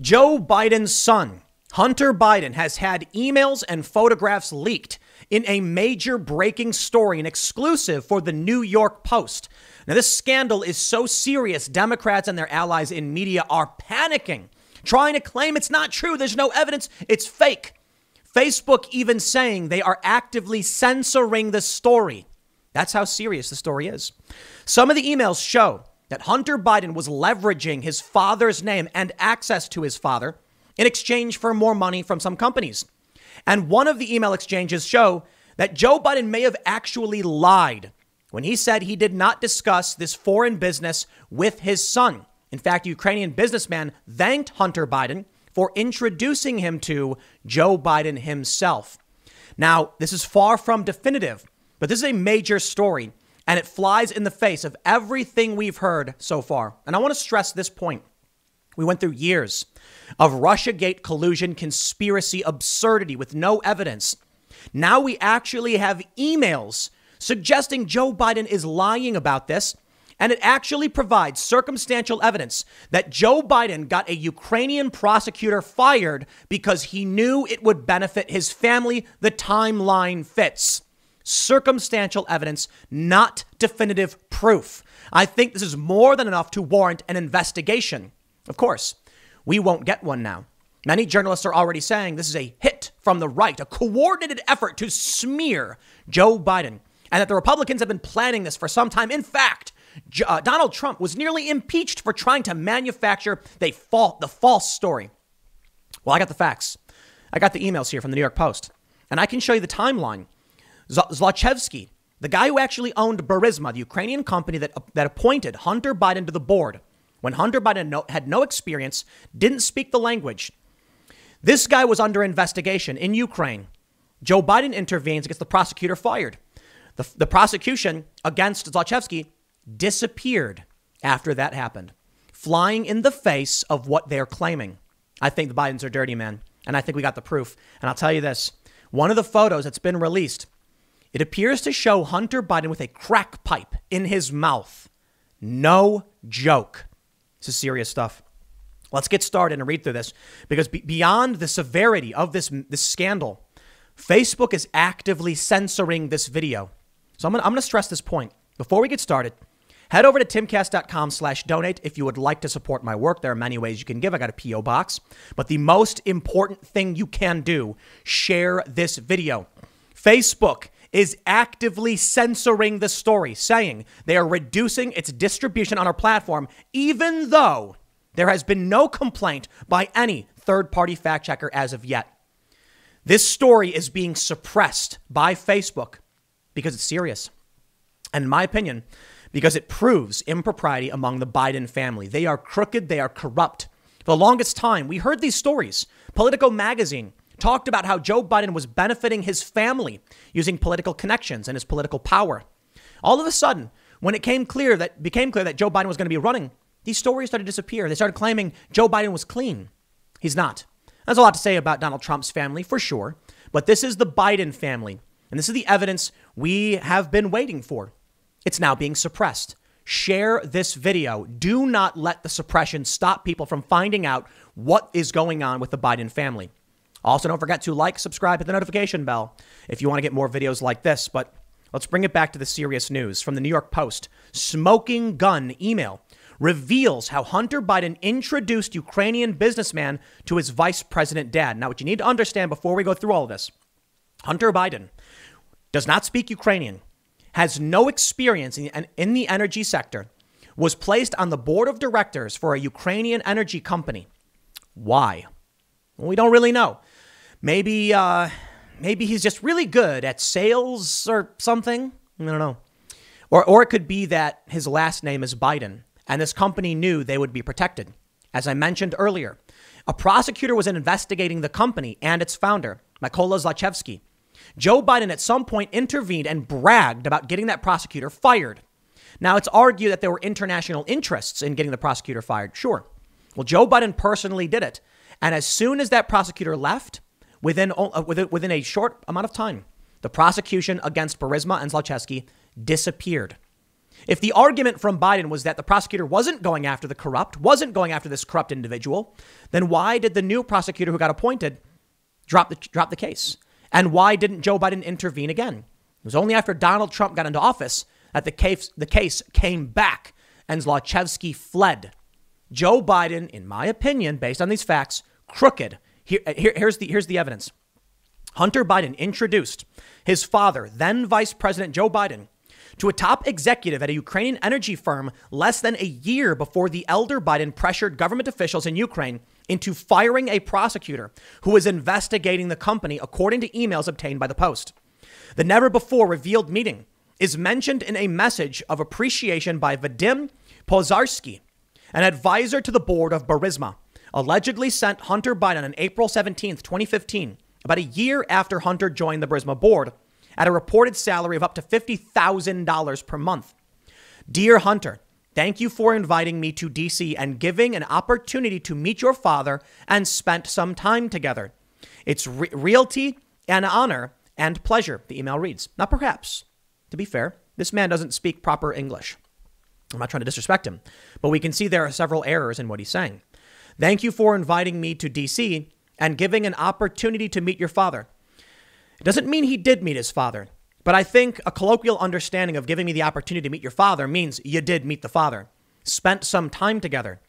Joe Biden's son, Hunter Biden, has had emails and photographs leaked in a major breaking story, an exclusive for the New York Post. Now, this scandal is so serious, Democrats and their allies in media are panicking, trying to claim it's not true. There's no evidence. It's fake. Facebook even saying they are actively censoring the story. That's how serious the story is. Some of the emails show that Hunter Biden was leveraging his father's name and access to his father in exchange for more money from some companies. And one of the email exchanges show that Joe Biden may have actually lied when he said he did not discuss this foreign business with his son. In fact, Ukrainian Businessman thanked Hunter Biden for introducing him to Joe Biden himself. Now, this is far from definitive, but this is a major story, and it flies in the face of everything we've heard so far. And I want to stress this point. We went through years of Russiagate collusion, conspiracy, absurdity with no evidence. Now we actually have emails suggesting Joe Biden is lying about this. And it actually provides circumstantial evidence that Joe Biden got a Ukrainian prosecutor fired because he knew it would benefit his family. The timeline fits. Circumstantial evidence, not definitive proof. I think this is more than enough to warrant an investigation. Of course, we won't get one now. Many journalists are already saying this is a hit from the right, a coordinated effort to smear Joe Biden, and that the Republicans have been planning this for some time. In fact, Donald Trump was nearly impeached for trying to manufacture the false story. Well, I got the facts. I got the emails here from the New York Post, and I can show you the timeline. Zlatski, the guy who actually owned Burisma, the Ukrainian company that appointed Hunter Biden to the board, when Hunter Biden had no experience, didn't speak the language. This guy was under investigation in Ukraine. Joe Biden intervenes, gets the prosecutor fired. The prosecution against Zlatski disappeared after that happened, flying in the face of what they're claiming. I think the Bidens are dirty, man. And I think we got the proof. And I'll tell you this. One of the photos that's been released, it appears to show Hunter Biden with a crack pipe in his mouth. No joke. This is serious stuff. Let's get started and read through this, because beyond the severity of this scandal, Facebook is actively censoring this video. So I'm going to stress this point. Before we get started, head over to timcast.com/donate if you would like to support my work. There are many ways you can give. I got a P.O. box. But the most important thing you can do, share this video. Facebook is actively censoring the story, saying they are reducing its distribution on our platform, even though there has been no complaint by any third-party fact checker as of yet. This story is being suppressed by Facebook because it's serious. And in my opinion, because it proves impropriety among the Biden family. They are crooked. They are corrupt. For the longest time, we heard these stories. Politico magazine talked about how Joe Biden was benefiting his family using political connections and his political power. All of a sudden, when it became clear that Joe Biden was going to be running, these stories started to disappear. They started claiming Joe Biden was clean. He's not. There's a lot to say about Donald Trump's family, for sure. But this is the Biden family. And this is the evidence we have been waiting for. It's now being suppressed. Share this video. Do not let the suppression stop people from finding out what is going on with the Biden family. Also, don't forget to like, subscribe, hit the notification bell if you want to get more videos like this. But let's bring it back to the serious news from the New York Post. Smoking gun email reveals how Hunter Biden introduced Ukrainian businessman to his vice president dad. Now, what you need to understand before we go through all of this, Hunter Biden does not speak Ukrainian, has no experience in the energy sector, was placed on the board of directors for a Ukrainian energy company. Why? Well, we don't really know. Maybe he's just really good at sales or something. I don't know. Or it could be that his last name is Biden and this company knew they would be protected. As I mentioned earlier, a prosecutor was investigating the company and its founder, Mykola Zlatski. Joe Biden at some point intervened and bragged about getting that prosecutor fired. Now, it's argued that there were international interests in getting the prosecutor fired. Sure. Well, Joe Biden personally did it. And as soon as that prosecutor left, within a short amount of time, the prosecution against Burisma and Zlatski disappeared. If the argument from Biden was that the prosecutor wasn't going after the corrupt, wasn't going after this corrupt individual, then why did the new prosecutor who got appointed drop the case? And why didn't Joe Biden intervene again? It was only after Donald Trump got into office that the case came back and Zlatski fled. Joe Biden, in my opinion, based on these facts, crooked. Here's the evidence. Hunter Biden introduced his father, then Vice President Joe Biden, to a top executive at a Ukrainian energy firm less than a year before the elder Biden pressured government officials in Ukraine into firing a prosecutor who was investigating the company, according to emails obtained by the Post. The never-before revealed meeting is mentioned in a message of appreciation by Vadim Pozharsky, an advisor to the board of Burisma, allegedly sent Hunter Biden on April 17th, 2015, about a year after Hunter joined the Burisma board, at a reported salary of up to $50,000 per month. Dear Hunter, thank you for inviting me to DC and giving an opportunity to meet your father and spent some time together. It's realty and honor and pleasure, the email reads. Now, perhaps, to be fair, this man doesn't speak proper English. I'm not trying to disrespect him, but we can see there are several errors in what he's saying. Thank you for inviting me to DC and giving an opportunity to meet your father. It doesn't mean he did meet his father, but I think a colloquial understanding of giving me the opportunity to meet your father means you did meet the father. Spent some time together.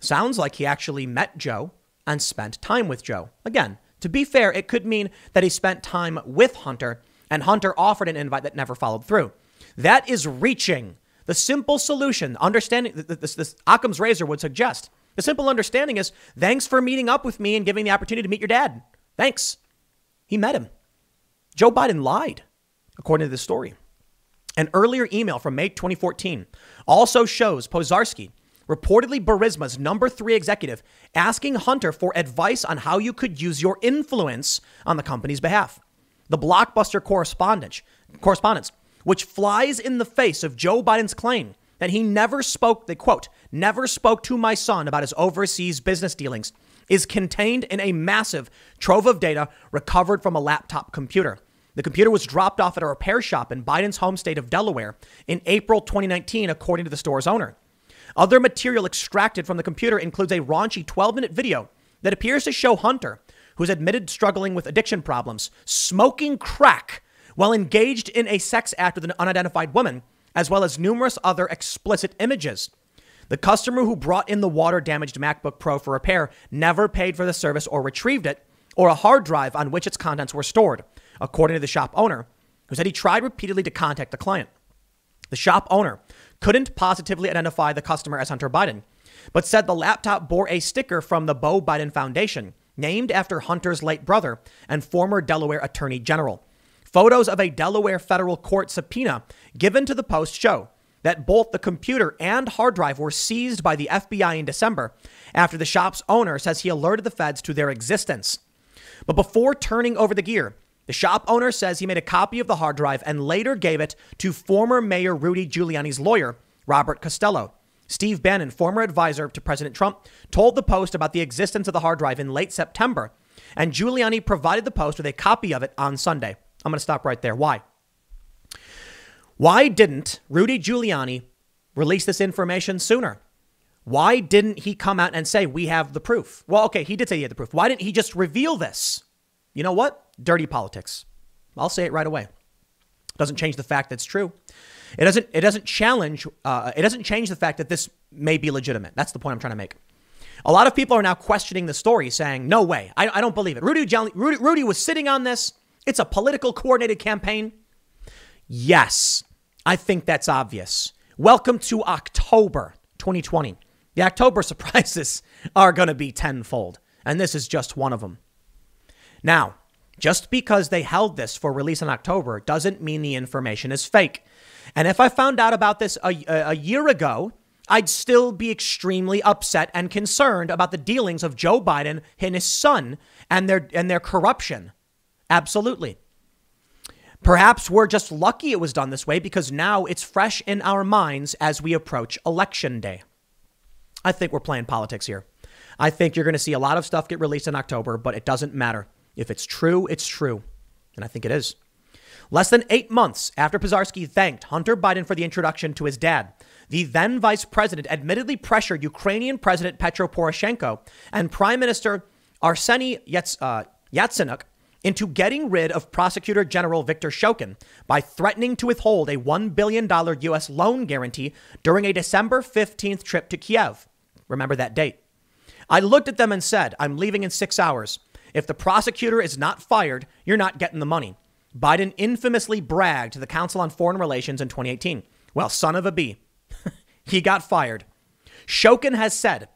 Sounds like he actually met Joe and spent time with Joe. Again, to be fair, it could mean that he spent time with Hunter and Hunter offered an invite that never followed through. That is reaching. The simple solution, understanding this Occam's razor would suggest. The simple understanding is, thanks for meeting up with me and giving the opportunity to meet your dad. Thanks. He met him. Joe Biden lied, according to this story. An earlier email from May 2014 also shows Pozharsky, reportedly Burisma's number 3 executive, asking Hunter for advice on how you could use your influence on the company's behalf. The blockbuster correspondence, which flies in the face of Joe Biden's claim that he never spoke, they quote, never spoke to my son about his overseas business dealings, is contained in a massive trove of data recovered from a laptop computer. The computer was dropped off at a repair shop in Biden's home state of Delaware in April 2019, according to the store's owner. Other material extracted from the computer includes a raunchy 12-minute video that appears to show Hunter, who's admitted struggling with addiction problems, smoking crack while engaged in a sex act with an unidentified woman, as well as numerous other explicit images. The customer who brought in the water-damaged MacBook Pro for repair never paid for the service or retrieved it, or a hard drive on which its contents were stored, according to the shop owner, who said he tried repeatedly to contact the client. The shop owner couldn't positively identify the customer as Hunter Biden, but said the laptop bore a sticker from the Beau Biden Foundation, named after Hunter's late brother and former Delaware Attorney General. Photos of a Delaware federal court subpoena given to the Post show that both the computer and hard drive were seized by the FBI in December after the shop's owner says he alerted the feds to their existence. But before turning over the gear, the shop owner says he made a copy of the hard drive and later gave it to former Mayor Rudy Giuliani's lawyer, Robert Costello. Steve Bannon, former advisor to President Trump, told the Post about the existence of the hard drive in late September, and Giuliani provided the Post with a copy of it on Sunday. I'm going to stop right there. Why? Why didn't Rudy Giuliani release this information sooner? Why didn't he come out and say, we have the proof? Well, okay, he did say he had the proof. Why didn't he just reveal this? You know what? Dirty politics. I'll say it right away. Doesn't change the fact that it's true. It doesn't change the fact that this may be legitimate. That's the point I'm trying to make. A lot of people are now questioning the story, saying, no way. I don't believe it. Rudy was sitting on this. It's a political coordinated campaign. Yes, I think that's obvious. Welcome to October 2020. The October surprises are going to be tenfold, and this is just one of them. Now, just because they held this for release in October doesn't mean the information is fake. And if I found out about this a year ago, I'd still be extremely upset and concerned about the dealings of Joe Biden and his son and their corruption. Absolutely. Perhaps we're just lucky it was done this way because now it's fresh in our minds as we approach Election Day. I think we're playing politics here. I think you're going to see a lot of stuff get released in October, but it doesn't matter. If it's true, it's true. And I think it is. Less than 8 months after Pizarski thanked Hunter Biden for the introduction to his dad, the then vice president admittedly pressured Ukrainian President Petro Poroshenko and Prime Minister Arseniy Yatsenyuk into getting rid of Prosecutor General Viktor Shokin by threatening to withhold a $1 billion U.S. loan guarantee during a December 15th trip to Kiev. Remember that date. I looked at them and said, I'm leaving in 6 hours. If the prosecutor is not fired, you're not getting the money. Biden infamously bragged to the Council on Foreign Relations in 2018. Well, son of a bee. He got fired. Shokin has said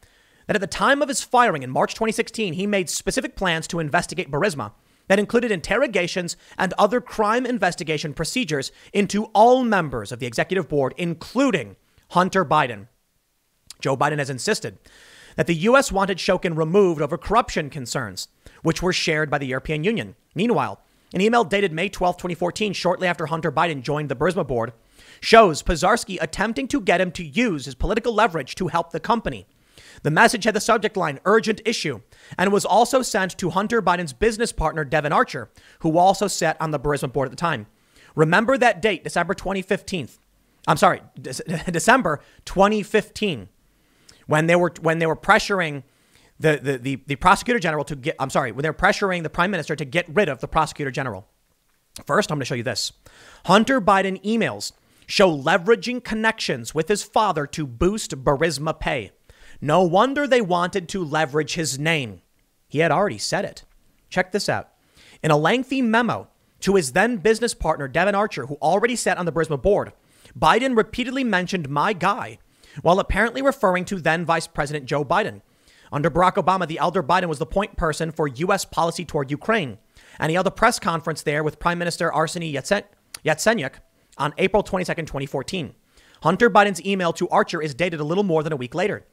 that at the time of his firing in March 2016, he made specific plans to investigate Burisma that included interrogations and other crime investigation procedures into all members of the executive board, including Hunter Biden. Joe Biden has insisted that the U.S. wanted Shokin removed over corruption concerns, which were shared by the European Union. Meanwhile, an email dated May 12, 2014, shortly after Hunter Biden joined the Burisma board, shows Pizarski attempting to get him to use his political leverage to help the company. The message had the subject line, urgent issue, and was also sent to Hunter Biden's business partner, Devon Archer, who also sat on the Burisma board at the time. Remember that date, December 2015, when they were pressuring the prosecutor general to get, when they're pressuring the prime minister to get rid of the prosecutor general. First, I'm going to show you this. Hunter Biden emails show leveraging connections with his father to boost Burisma pay. No wonder they wanted to leverage his name. He had already said it. Check this out. In a lengthy memo to his then business partner, Devon Archer, who already sat on the Burisma board, Biden repeatedly mentioned my guy, while apparently referring to then Vice President Joe Biden. Under Barack Obama, the elder Biden was the point person for U.S. policy toward Ukraine, and he held a press conference there with Prime Minister Arseniy Yatsenyuk on April 22, 2014. Hunter Biden's email to Archer is dated a little more than a week later.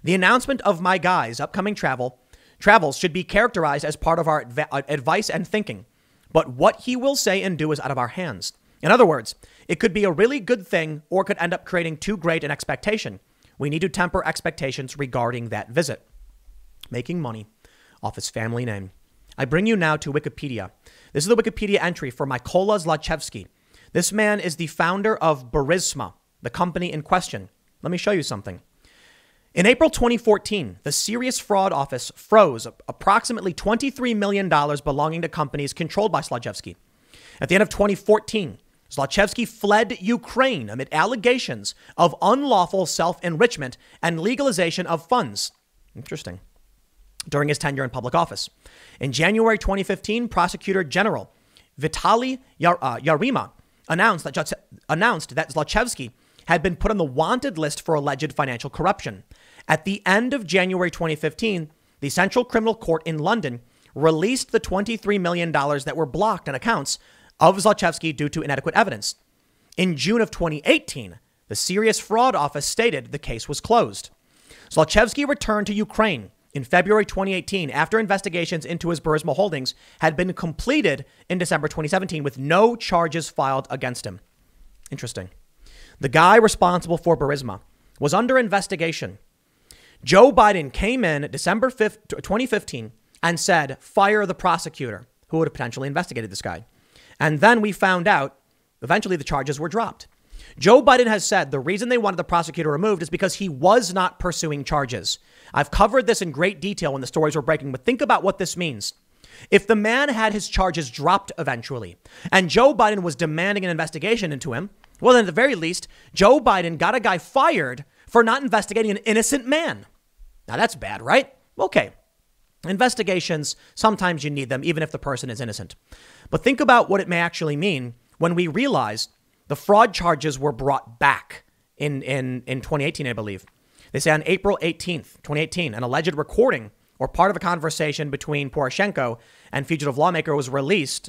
The announcement of my guy's upcoming travels should be characterized as part of our advice and thinking, but what he will say and do is out of our hands. In other words, it could be a really good thing or could end up creating too great an expectation. We need to temper expectations regarding that visit. Making money off his family name. I bring you now to Wikipedia. This is the Wikipedia entry for Mykola Zlatski. This man is the founder of Burisma, the company in question. Let me show you something. In April 2014, the Serious Fraud Office froze approximately $23 million belonging to companies controlled by Zlatski. At the end of 2014, Zlatski fled Ukraine amid allegations of unlawful self-enrichment and legalization of funds. Interesting. During his tenure in public office. In January 2015, Prosecutor General Vitaly Yarema announced that Zlatski had been put on the wanted list for alleged financial corruption. At the end of January 2015, the Central Criminal Court in London released the $23 million that were blocked on accounts of Zlatski due to inadequate evidence. In June of 2018, the Serious Fraud Office stated the case was closed. Zlatski returned to Ukraine in February 2018 after investigations into his Burisma holdings had been completed in December 2017 with no charges filed against him. Interesting. The guy responsible for Burisma was under investigation. Joe Biden came in December 5th, 2015 and said, fire the prosecutor who would have potentially investigated this guy. And then we found out eventually the charges were dropped. Joe Biden has said the reason they wanted the prosecutor removed is because he was not pursuing charges. I've covered this in great detail when the stories were breaking, but think about what this means. If the man had his charges dropped eventually and Joe Biden was demanding an investigation into him, well, then at the very least, Joe Biden got a guy fired for not investigating an innocent man. Now that's bad, right? Okay. Investigations, sometimes you need them, even if the person is innocent. But think about what it may actually mean when we realize the fraud charges were brought back in 2018, I believe. They say on April 18th, 2018, an alleged recording or part of a conversation between Poroshenko and fugitive lawmaker was released,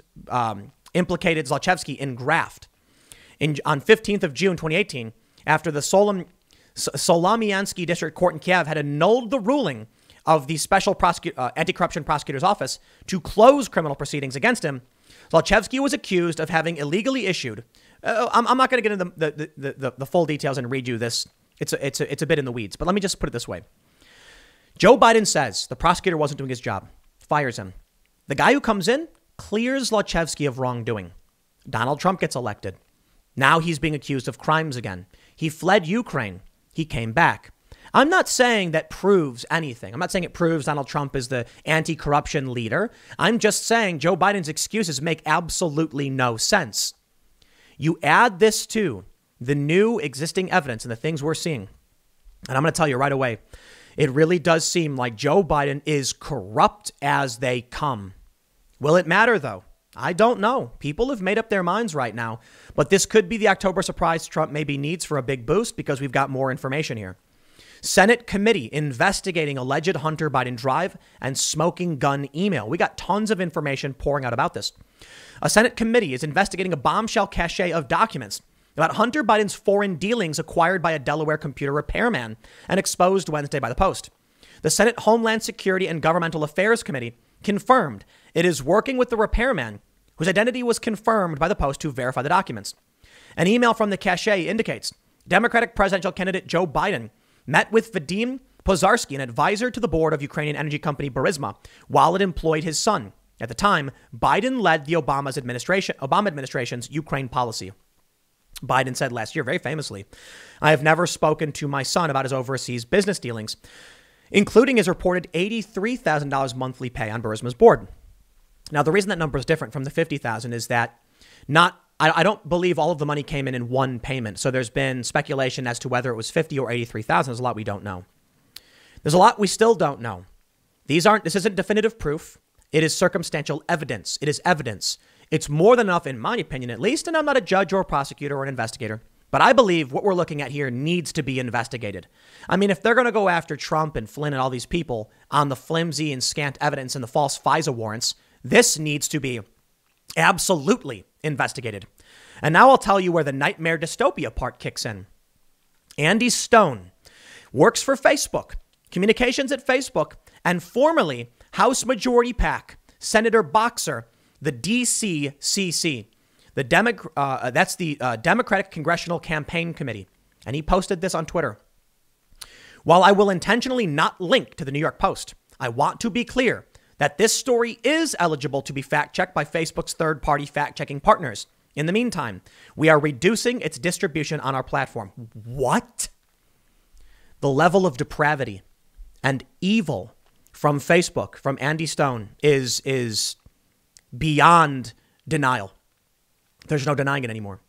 implicated Zlatski in graft. On 15th of June, 2018, after the Solomiansky District Court in Kiev had annulled the ruling of the Special Anti-Corruption Prosecutor's Office to close criminal proceedings against him, Zlatski was accused of having illegally issued. I'm not going to get into the full details and read you this. It's a bit in the weeds, but let me just put it this way. Joe Biden says the prosecutor wasn't doing his job, fires him. The guy who comes in clears Zlatski of wrongdoing. Donald Trump gets elected. Now he's being accused of crimes again. He fled Ukraine. He came back. I'm not saying that proves anything. I'm not saying it proves Donald Trump is the anti-corruption leader. I'm just saying Joe Biden's excuses make absolutely no sense. You add this to the new existing evidence and the things we're seeing, and I'm going to tell you right away, it really does seem like Joe Biden is corrupt as they come. Will it matter, though? I don't know. People have made up their minds right now, but this could be the October surprise Trump maybe needs for a big boost because we've got more information here. Senate committee investigating alleged Hunter Biden drive and smoking gun email. We got tons of information pouring out about this. A Senate committee is investigating a bombshell cache of documents about Hunter Biden's foreign dealings acquired by a Delaware computer repairman and exposed Wednesday by the Post. The Senate Homeland Security and Governmental Affairs Committee confirmed it is working with the repairman whose identity was confirmed by the Post to verify the documents. An email from the cache indicates Democratic presidential candidate Joe Biden met with Vadim Pozharsky, an advisor to the board of Ukrainian energy company Burisma, while it employed his son. At the time, Biden led the Obama administration's Ukraine policy. Biden said last year, very famously, I have never spoken to my son about his overseas business dealings, including his reported $83,000 monthly pay on Burisma's board. Now, the reason that number is different from the $50,000 is that I don't believe all of the money came in one payment. So there's been speculation as to whether it was 50 or 83,000. There's a lot we don't know. There's a lot we still don't know. This isn't definitive proof. It is circumstantial evidence. It is evidence. It's more than enough, in my opinion, at least. And I'm not a judge or a prosecutor or an investigator, but I believe what we're looking at here needs to be investigated. I mean, if they're going to go after Trump and Flynn and all these people on the flimsy and scant evidence and the false FISA warrants, this needs to be absolutely investigated. And now I'll tell you where the nightmare dystopia part kicks in. Andy Stone works for Facebook, communications at Facebook, and formerly House Majority PAC, Senator Boxer, the DCCC. That's the Democratic Congressional Campaign Committee. And he posted this on Twitter. While I will intentionally not link to the New York Post, I want to be clear that this story is eligible to be fact-checked by Facebook's third-party fact-checking partners. In the meantime, we are reducing its distribution on our platform. What? The level of depravity and evil from Facebook, from Andy Stone, is beyond denial. There's no denying it anymore.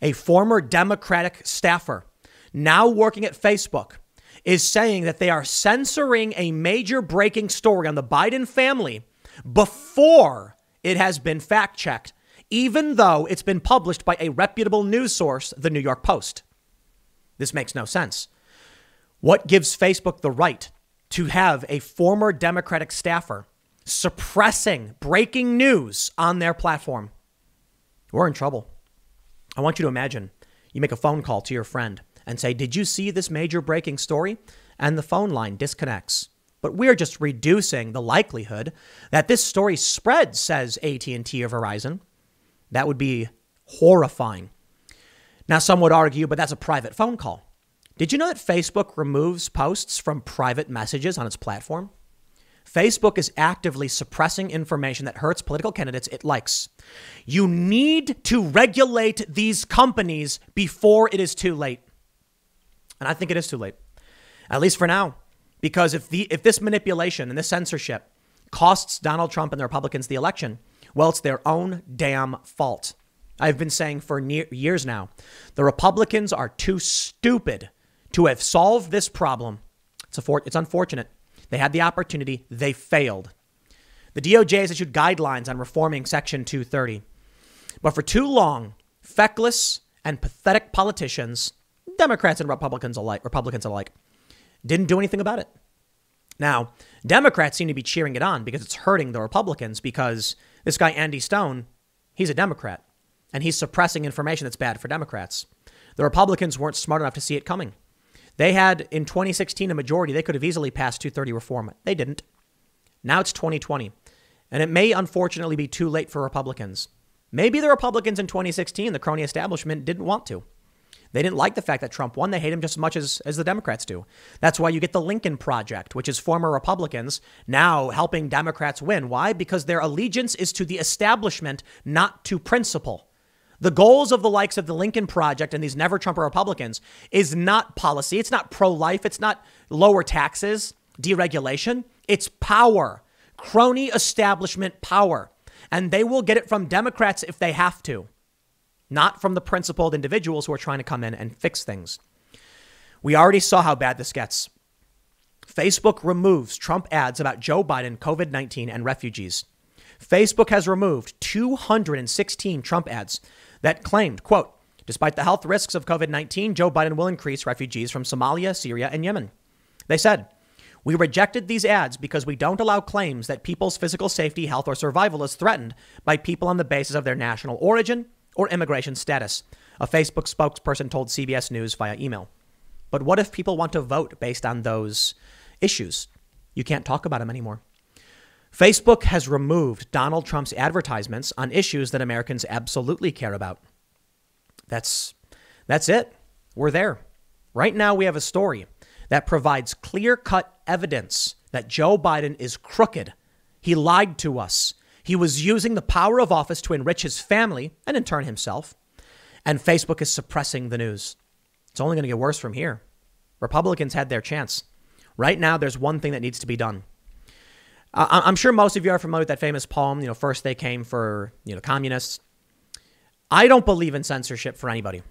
A former Democratic staffer now working at Facebook is saying that they are censoring a major breaking story on the Biden family before it has been fact-checked, even though it's been published by a reputable news source, the New York Post. This makes no sense. What gives Facebook the right to have a former Democratic staffer suppressing breaking news on their platform? We're in trouble. I want you to imagine you make a phone call to your friend and say, did you see this major breaking story? And the phone line disconnects. But we're just reducing the likelihood that this story spreads, says AT&T or Verizon. That would be horrifying. Now, some would argue, but that's a private phone call. Did you know that Facebook removes posts from private messages on its platform? Facebook is actively suppressing information that hurts political candidates it likes. You need to regulate these companies before it is too late. And I think it is too late, at least for now, because if this manipulation and this censorship costs Donald Trump and the Republicans the election, well, it's their own damn fault. I've been saying for years now, the Republicans are too stupid to have solved this problem. It's unfortunate. They had the opportunity. They failed. The DOJ has issued guidelines on reforming Section 230. But for too long, feckless and pathetic politicians, Democrats and Republicans alike, didn't do anything about it. Now, Democrats seem to be cheering it on because it's hurting the Republicans, because this guy, Andy Stone, he's a Democrat and he's suppressing information that's bad for Democrats. The Republicans weren't smart enough to see it coming. They had in 2016 a majority. They could have easily passed 230 reform. They didn't. Now it's 2020. And it may unfortunately be too late for Republicans. Maybe the Republicans in 2016, the crony establishment, didn't want to. They didn't like the fact that Trump won. They hate him just as much as the Democrats do. That's why you get the Lincoln Project, which is former Republicans now helping Democrats win. Why? Because their allegiance is to the establishment, not to principle. The goals of the likes of the Lincoln Project and these never Trumper Republicans is not policy. It's not pro-life. It's not lower taxes, deregulation. It's power, crony establishment power. And they will get it from Democrats if they have to, not from the principled individuals who are trying to come in and fix things. We already saw how bad this gets. Facebook removes Trump ads about Joe Biden, COVID-19, and refugees. Facebook has removed 216 Trump ads that claimed, quote, despite the health risks of COVID-19, Joe Biden will increase refugees from Somalia, Syria, and Yemen. They said, we rejected these ads because we don't allow claims that people's physical safety, health, or survival is threatened by people on the basis of their national origin or immigration status, a Facebook spokesperson told CBS News via email. But what if people want to vote based on those issues? You can't talk about them anymore. Facebook has removed Donald Trump's advertisements on issues that Americans absolutely care about. That's it. We're there. Right now, we have a story that provides clear-cut evidence that Joe Biden is crooked. He lied to us. He was using the power of office to enrich his family and in turn himself. And Facebook is suppressing the news. It's only going to get worse from here. Republicans had their chance. Right now, there's one thing that needs to be done. I'm sure most of you are familiar with that famous poem, first they came for, communists. I don't believe in censorship for anybody.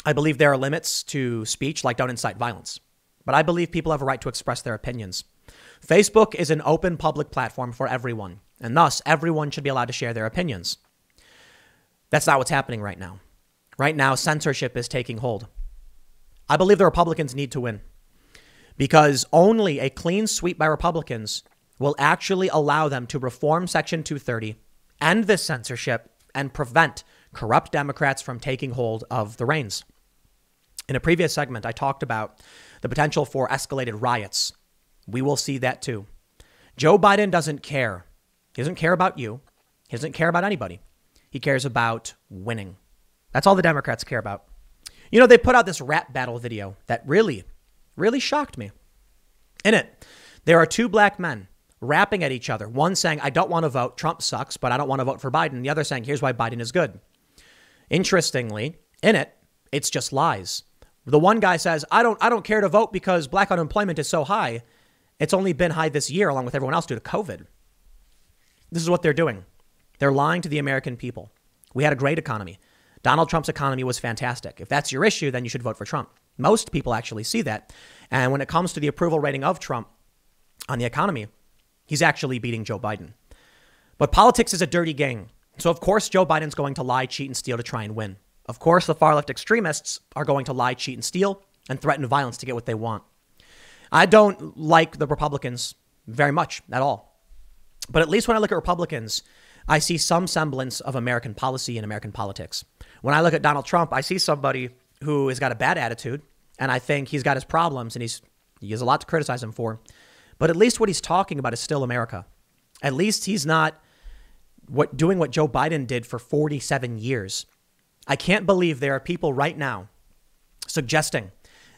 I believe there are limits to speech, like don't incite violence. But I believe people have a right to express their opinions. Facebook is an open public platform for everyone, and thus everyone should be allowed to share their opinions. That's not what's happening right now. Right now, censorship is taking hold. I believe the Republicans need to win because only a clean sweep by Republicans will actually allow them to reform Section 230, end this censorship, and prevent corrupt Democrats from taking hold of the reins. In a previous segment, I talked about the potential for escalated riots. We will see that too. Joe Biden doesn't care. He doesn't care about you. He doesn't care about anybody. He cares about winning. That's all the Democrats care about. They put out this rap battle video that really, really shocked me. In it, there are two black men rapping at each other. One saying, I don't want to vote. Trump sucks, but I don't want to vote for Biden. The other saying, here's why Biden is good. Interestingly, in it, it's just lies. The one guy says, I don't care to vote because black unemployment is so high. It's only been high this year, along with everyone else, due to COVID. This is what they're doing. They're lying to the American people. We had a great economy. Donald Trump's economy was fantastic. If that's your issue, then you should vote for Trump. Most people actually see that. And when it comes to the approval rating of Trump on the economy, he's actually beating Joe Biden. But politics is a dirty game. So, of course, Joe Biden's going to lie, cheat, and steal to try and win. Of course, the far left extremists are going to lie, cheat, and steal and threaten violence to get what they want. I don't like the Republicans very much at all. But at least when I look at Republicans, I see some semblance of American policy and American politics. When I look at Donald Trump, I see somebody who has got a bad attitude, and I think he's got his problems, and he has a lot to criticize him for. But at least what he's talking about is still America. At least he's not doing what Joe Biden did for 47 years. I can't believe there are people right now suggesting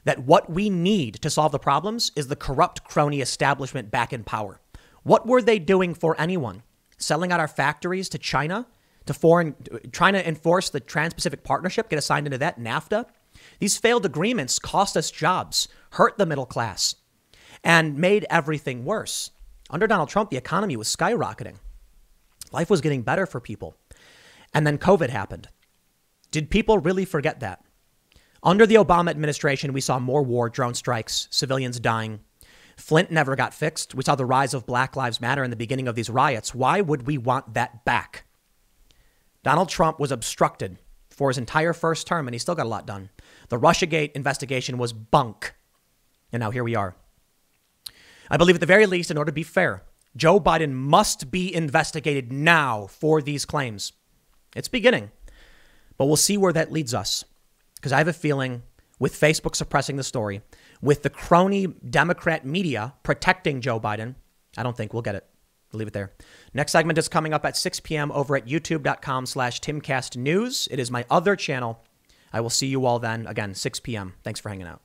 that what we need to solve the problems is the corrupt crony establishment back in power. What were they doing for anyone? Selling out our factories to China, trying to enforce the Trans-Pacific Partnership, get assigned into that, NAFTA? These failed agreements cost us jobs, hurt the middle class, and made everything worse. Under Donald Trump, the economy was skyrocketing. Life was getting better for people. And then COVID happened. Did people really forget that? Under the Obama administration, we saw more war, drone strikes, civilians dying. Flint never got fixed. We saw the rise of Black Lives Matter in the beginning of these riots. Why would we want that back? Donald Trump was obstructed for his entire first term, and he still got a lot done. The Russiagate investigation was bunk. And now here we are. I believe at the very least, in order to be fair, Joe Biden must be investigated now for these claims. It's beginning, but we'll see where that leads us. Because I have a feeling with Facebook suppressing the story, with the crony Democrat media protecting Joe Biden, I don't think we'll get it. We'll leave it there. Next segment is coming up at 6 p.m. over at youtube.com/TimCastNews. It is my other channel. I will see you all then. Again, 6 p.m. Thanks for hanging out.